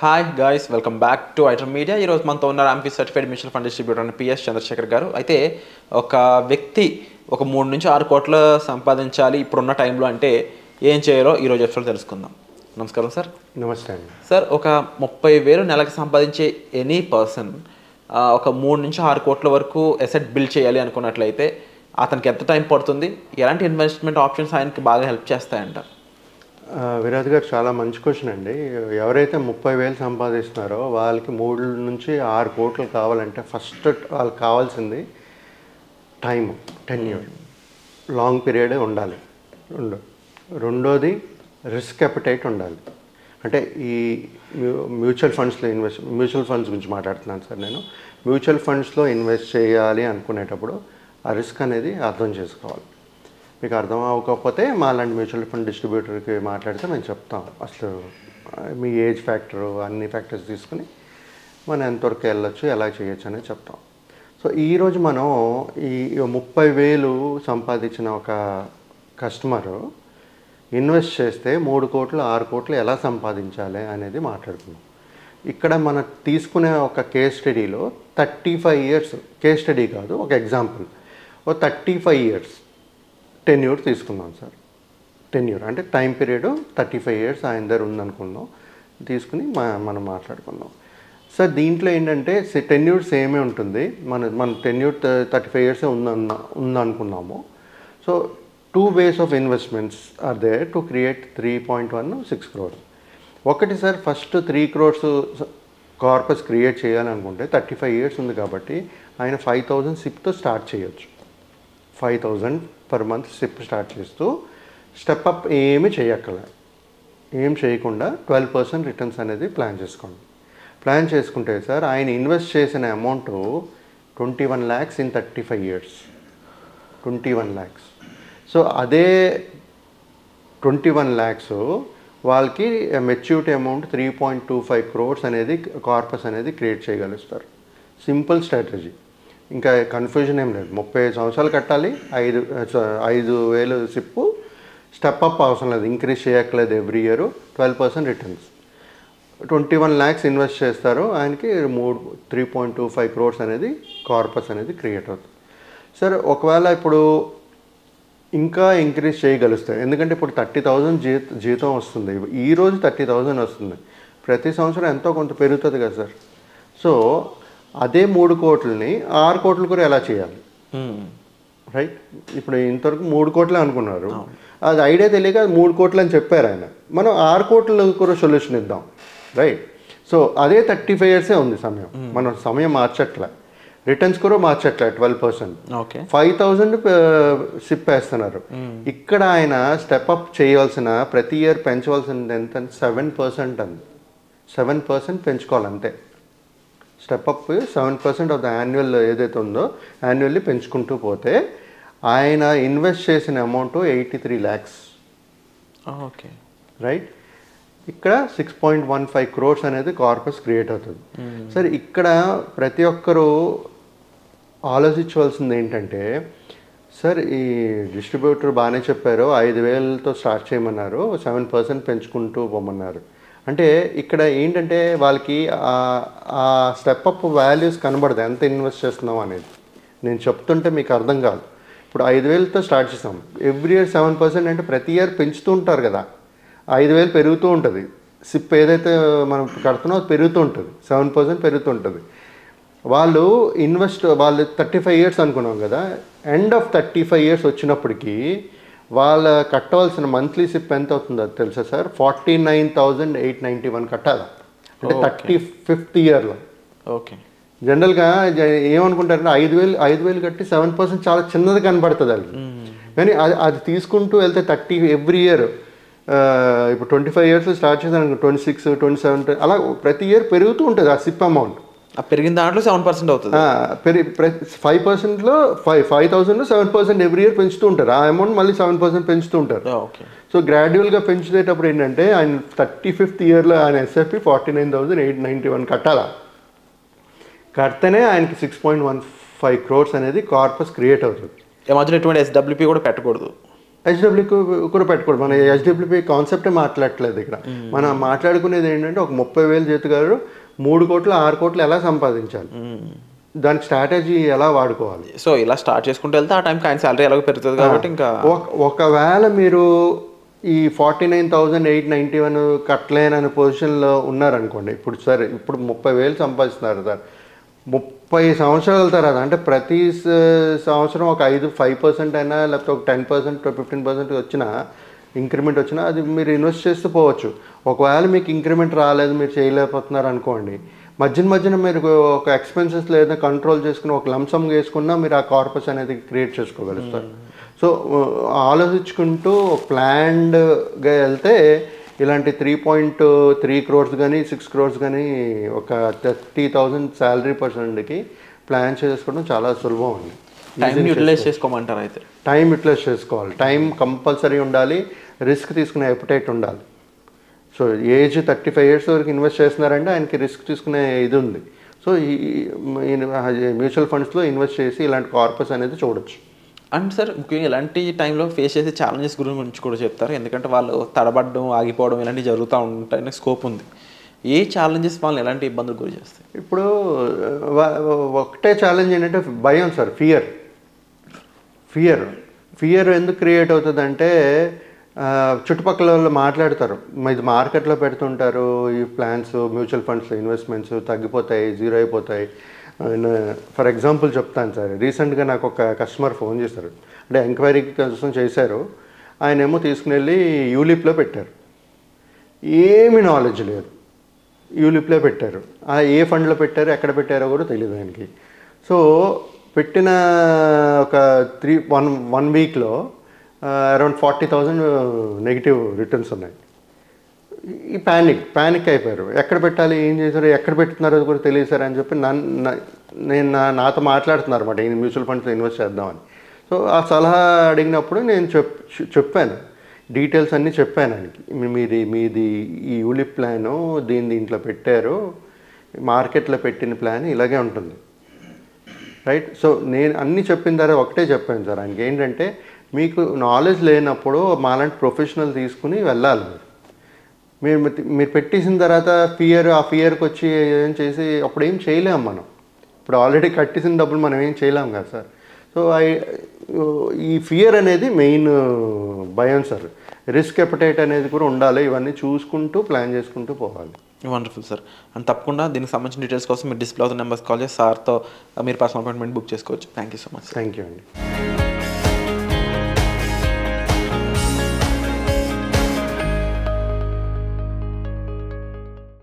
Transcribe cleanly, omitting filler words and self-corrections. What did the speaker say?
Hi guys, welcome back to iter media. ఈరోజు మనతో ఉన్నారు amphi certified mutual fund distributor అని పిఎస్ చంద్రశేఖర్ గారు. అయితే ఒక వ్యక్తి ఒక 3 నుంచి 6 కోట్లు సంపాదించాలి ఇప్పుడున్న టైంలో అంటే ఏం చేయాలో ఈరోజు ఎపిసోడ్ తెలుసుకుందాం. నమస్కారం సార్. నమస్తే అండి. సార్, ఒక 30,000 నెలకు సంపాదించే ఎనీ పర్సన్ ఒక 3 నుంచి 6 కోట్ల వరకు అసెట్ బిల్డ్ చేయాలి అనుకున్నట్లయితే అతనికి ఎంత టైం పడుతుంది? ఎలాంటి ఇన్వెస్ట్మెంట్ ఆప్షన్స్ ఆయనకి బాగా హెల్ప్ చేస్తాయంట? విరాజ్ గారు, చాలా మంచి క్వశ్చన్ అండి. ఎవరైతే 30,000 సంపాదిస్తున్నారో వాళ్ళకి 3 నుంచి 6 కోట్లు కావాలంటే ఫస్ట్ వాళ్ళకి కావాల్సింది టైం, టెన్యూర్, లాంగ్ పీరియడే ఉండాలి. రెండోది రిస్క్ అపెటైట్ ఉండాలి. అంటే ఈ మ్యూచువల్ ఫండ్స్ గురించి మాట్లాడుతున్నాను సార్. నేను మ్యూచువల్ ఫండ్స్లో ఇన్వెస్ట్ చేయాలి అనుకునేటప్పుడు ఆ రిస్క్ అనేది అర్థం చేసుకోవాలి. మీకు అర్థం అవ్వకపోతే మా లాంటి మ్యూచువల్ ఫండ్ డిస్ట్రిబ్యూటర్కి మాట్లాడితే మేము చెప్తాం. అసలు మీ ఏజ్ ఫ్యాక్టరు అన్ని ఫ్యాక్టర్స్ తీసుకుని మనం ఎంతవరకు వెళ్ళొచ్చు, ఎలా చేయొచ్చు అనేది చెప్తాం. సో ఈరోజు మనం ఈ 30,000 సంపాదించిన ఒక కస్టమరు ఇన్వెస్ట్ చేస్తే 3 కోట్లు 6 కోట్లు ఎలా సంపాదించాలి అనేది మాట్లాడుకున్నాం. ఇక్కడ మనం తీసుకునే ఒక కేస్ స్టడీలో 35 ఇయర్స్, కేస్ స్టడీ కాదు, ఒక ఎగ్జాంపుల్, ఓ 35 ఇయర్స్ టెన్యూర్ తీసుకుందాం సార్. టెన్యూర్ అంటే టైం పీరియడ్ 35 ఇయర్స్ ఆయన దగ్గర ఉందనుకుందాం, తీసుకుని మనం మాట్లాడుకుందాం సార్. దీంట్లో ఏంటంటే టెన్యూర్ సేమే ఉంటుంది. మన టెన్యూర్ 35 ఇయర్స్ ఉందనుకున్నాము. So 2 ways of investments are there to create 3.16 crores. ఒకటి sir, first 3 crores corpus create చేయాలనుకుంటే 35 ఇయర్స్ ఉంది కాబట్టి ఆయన 5,000 సిప్తో స్టార్ట్ చేయొచ్చు. 5,000 పర్ మంత్ సిప్ స్టార్ట్ చేస్తూ స్టెప్ అప్ ఏమీ చేయక్కర్లేదు. ఏం చేయకుండా 12% రిటర్న్స్ అనేది ప్లాన్ చేసుకోండి. ప్లాన్ చేసుకుంటే సార్ ఆయన ఇన్వెస్ట్ చేసిన amount 21 lakhs in 35 years. 21 lakhs. So అదే 21 lakhs వాళ్ళకి మెచ్యూరిటీ అమౌంట్ 3.25 crores అనేది కార్పస్ అనేది క్రియేట్ చేయగలుగుతారు. సింపుల్ స్ట్రాటజీ, ఇంకా కన్ఫ్యూజన్ ఏం లేదు. 30 సంవత్సరాలు కట్టాలి, 5,000 సిప్పు, స్టెప్ అప్ అవసరం లేదు, ఇంక్రీజ్ చేయక్కర్లేదు. Every year 12% returns. 21 lakhs invest చేస్తారు, ఆయనకి 3.25 crores అనేది కార్పస్ అనేది క్రియేట్ అవుతుంది. సార్ ఒకవేళ ఇప్పుడు ఇంకా ఇంక్రీజ్ చేయగలుగుతారు, ఎందుకంటే ఇప్పుడు 30,000 జీతం వస్తుంది, ఈరోజు 30,000 వస్తుంది, ప్రతి సంవత్సరం ఎంతో కొంత పెరుగుతుంది కదా సార్. సో అదే 3 కోట్లని 6 కోట్లు కూడా ఎలా చేయాలి, రైట్? ఇప్పుడు ఇంతవరకు 3 కోట్లే అనుకున్నారు, అది ఐడియా తెలియక 3 కోట్లు అని చెప్పారు ఆయన. మనం 6 కోట్ల కూడా సొల్యూషన్ ఇద్దాం, రైట్? సో అదే 35 ఇయర్సే ఉంది సమయం, మనం సమయం మార్చట్లే, రిటర్న్స్ కూడా మార్చట్లే. 12%, 5,000 సిప్ వేస్తున్నారు. ఇక్కడ ఆయన స్టెప్ అప్ చేయవలసిన, ప్రతి ఇయర్ పెంచవలసింది ఎంత? 7% అంది. 7% పెంచుకోవాలంతే. Step up 7% of the annual ఏదైతే ఉందో యాన్యువల్లీ పెంచుకుంటూ పోతే ఆయన ఇన్వెస్ట్ చేసిన అమౌంట్ 83 lakhs, ఓకే, రైట్? ఇక్కడ 6.15 crores అనేది కార్పస్ క్రియేట్ అవుతుంది. సరే, ఇక్కడ ప్రతి ఒక్కరూ ఆలోచించవలసింది ఏంటంటే, సార్ ఈ డిస్ట్రిబ్యూటర్ బాగానే చెప్పారు, 5,000తో స్టార్ట్ చేయమన్నారు, 7% పెంచుకుంటూ పోమన్నారు. అంటే ఇక్కడ ఏంటంటే వాళ్ళకి ఆ స్టెప్ అప్ వాల్యూస్ కనబడదు, ఎంత ఇన్వెస్ట్ చేస్తున్నాం అనేది. నేను చెప్తుంటే మీకు అర్థం కాదు. ఇప్పుడు 5,000తో స్టార్ట్ చేస్తాం, ఎవ్రీ ఇయర్ 7% అంటే ప్రతి ఇయర్ పెంచుతూ ఉంటారు కదా, 5,000 పెరుగుతూ ఉంటుంది. సిప్ ఏదైతే మనం కడుతున్నామో అది పెరుగుతూ ఉంటుంది, 7% పెరుగుతూ ఉంటుంది. వాళ్ళు 35 ఇయర్స్ అనుకున్నాం కదా, ఎండ్ ఆఫ్ 35 ఇయర్స్ వచ్చినప్పటికీ వాళ్ళ కట్టవలసిన మంత్లీ సిప్ ఎంత అవుతుందో తెలుసా సార్? 49,891 కట్టాలి. అంటే 35th ఇయర్లో. ఓకే. జనరల్గా ఏమనుకుంటారంటే 5,000 కట్టి 7% చాలా చిన్నది కనబడుతుంది అది, కానీ అది తీసుకుంటూ వెళ్తే ఎవ్రీ ఇయర్, ఇప్పుడు 25 ఇయర్స్ స్టార్ట్ చేశాను, 26, 27 అలా ప్రతి ఇయర్ పెరుగుతూ ఉంటుంది ఆ సిప్ అమౌంట్. పెరిగిన దాంట్లో 7% అవుతుంది. 5%లో 5,000లో 7% ఎవ్రీ ఇయర్ పెంచుతూ ఉంటారు. ఆ అమౌంట్ మళ్ళీ 7% పెంచుతూ ఉంటారు. సో గ్రాడ్యువల్గా పెంచుతేటప్పుడు ఏంటంటే ఆయన 35th ఇయర్లో ఆయన ఎస్ఎఫ్పి 49,891 కట్టాలా. కడితేనే ఆయనకి 6.15 crores అనేది కార్పస్ క్రియేట్ అవుతుంది. మధ్యలో ఎటువంటి ఎస్డబ్ల్యూపీ కూడా పెట్టకూడదు. హెచ్డబ్ల్యూకి కూడా పెట్టుకోవడం. మన హెచ్డబ్ల్యూపీ కాన్సెప్టే మాట్లాడట్లేదు ఇక్కడ. మనం మాట్లాడుకునేది ఏంటంటే ఒక 30,000 జీతగారు 3 కోట్లు 6 కోట్లు ఎలా సంపాదించాలి, దానికి స్ట్రాటజీ ఎలా వాడుకోవాలి. సో ఇలా స్టార్ట్ చేసుకుంటూ వెళ్తే ఆ టైంకి ఆయన శాలరీ ఎలాగో పెరుగుతుంది కాబట్టి ఇంకా ఒకవేళ మీరు ఈ 49,891 కట్టలేనని పొజిషన్లో ఉన్నారనుకోండి, ఇప్పుడు సరే ఇప్పుడు 30,000 సంపాదిస్తున్నారు సార్, 30 సంవత్సరాల తర్వాత అంటే ప్రతి సంవత్సరం ఒక 5% అయినా లేకపోతే ఒక 10% 15% వచ్చినా ఇంక్రిమెంట్ వచ్చినా అది మీరు ఇన్వెస్ట్ చేస్తూ పోవచ్చు. ఒకవేళ మీకు ఇంక్రిమెంట్ రాలేదు, మీరు చేయలేకపోతున్నారు అనుకోండి, మధ్యన మీరు ఒక ఎక్స్పెన్సెస్ లేదా కంట్రోల్ చేసుకుని ఒక లంసమ్ వేసుకున్నా మీరు ఆ కార్పస్ అనేది క్రియేట్ చేసుకోగలుగుతారు. సో ఆలోచించుకుంటూ ప్లాన్డ్గా వెళ్తే ఇలాంటి 3.3 crores కానీ 6 crores కానీ ఒక 30,000 శాలరీ పర్సన్కి ప్లాన్ చేసుకోవడం చాలా సులభం అండి. టైం యూటిలైజ్ చేసుకోమంటారు. అయితే టైం యూటిలైజ్ చేసుకోవాలి, టైం కంపల్సరీ ఉండాలి, రిస్క్ తీసుకునే ఎపిటైట్ ఉండాలి. సో ఏజ్ 35 years వరకు ఇన్వెస్ట్ చేస్తున్నారంటే ఆయనకి రిస్క్ తీసుకునే ఇది ఉంది. సో ఈ మ్యూచువల్ ఫండ్స్లో ఇన్వెస్ట్ చేసి ఇలాంటి కార్పస్ అనేది చూడొచ్చు. అండ్ సార్ ముఖ్యంగా ఇలాంటి టైంలో ఫేస్ చేసే ఛాలెంజెస్ గురించి కూడా చెప్తారు, ఎందుకంటే వాళ్ళు తడబడడం ఆగిపోవడం ఇలాంటివి జరుగుతూ ఉంటాయని స్కోప్ ఉంది. ఏ ఛాలెంజెస్ వాళ్ళని ఎలాంటి ఇబ్బందులు గురి చేస్తాయి? ఇప్పుడు ఒకటే ఛాలెంజ్ ఏంటంటే భయం సార్, ఫియర్ ఎందుకు క్రియేట్ అవుతుందంటే చుట్టుపక్కల వాళ్ళు మాట్లాడతారు, ఇది మార్కెట్లో పెడుతుంటారు, ఈ ప్లాన్స్ మ్యూచువల్ ఫండ్స్ ఇన్వెస్ట్మెంట్స్ తగ్గిపోతాయి, జీరో అయిపోతాయి. ఫర్ ఎగ్జాంపుల్ చెప్తాను సార్, రీసెంట్గా నాకు ఒక కస్టమర్ ఫోన్ చేశారు, అంటే ఎంక్వైరీ కోసం చేశారు. ఆయన ఏమో తీసుకుని వెళ్ళి యూలిప్లో పెట్టారు, ఏమీ నాలెడ్జ్ లేదు, యూలిప్లో పెట్టారు. ఏ ఫండ్లో పెట్టారు ఎక్కడ పెట్టారో కూడా తెలియదు ఆయనకి. సో పెట్టిన ఒక 1 వీక్లో అరౌండ్ 40,000 నెగిటివ్ రిటర్న్స్ ఉన్నాయి. ఈ ప్యానిక్ అయిపోయారు, ఎక్కడ పెట్టాలి, ఏం చేశారు, ఎక్కడ పెడుతున్నారో కూడా తెలియదు సార్ అని చెప్పి నాతో మాట్లాడుతున్నారు అన్నమాట, ఈ మ్యూచువల్ ఫండ్స్లో ఇన్వెస్ట్ చేద్దామని. సో ఆ సలహా అడిగినప్పుడు నేను చెప్పాను, డీటెయిల్స్ అన్నీ చెప్పాను ఆయనకి, మీది ఈ యూలిప్ ప్లాను దీంట్లో పెట్టారు, మార్కెట్లో పెట్టిన ప్లాన్ ఇలాగే ఉంటుంది, రైట్. సో నేను అన్నీ చెప్పిన తర్వాత ఒకటే చెప్పాను సార్ ఆయనకి, ఏంటంటే మీకు నాలెడ్జ్ లేనప్పుడు మాలాంటి ప్రొఫెషనల్ తీసుకుని వెళ్ళాలి. మీరు పెట్టేసిన తర్వాత ఆ ఫియర్కి వచ్చి ఏం చేసి అప్పుడు ఏం చేయలేము మనం. ఇప్పుడు ఆల్రెడీ కట్టేసిన డబ్బులు మనం ఏం చేయలేము కదా సార్. సో ఈ ఫియర్ అనేది మెయిన్ భయం సార్. రిస్క్ ఎపటైట్ అనేది కూడా ఉండాలి, ఇవన్నీ చూసుకుంటూ ప్లాన్ చేసుకుంటూ పోవాలి. Wonderful sir. అండ్ తప్పకుండా దీనికి సంబంధించిన డీటెయిల్స్ కోసం మీరు డిస్ప్లే అవుతున్న నెంబర్స్ కాల్ చేసి సార్తో మీరు పర్సనల్ అపాయింట్మెంట్ బుక్ చేసుకోవచ్చు. Thank you so much. Thank you అండి.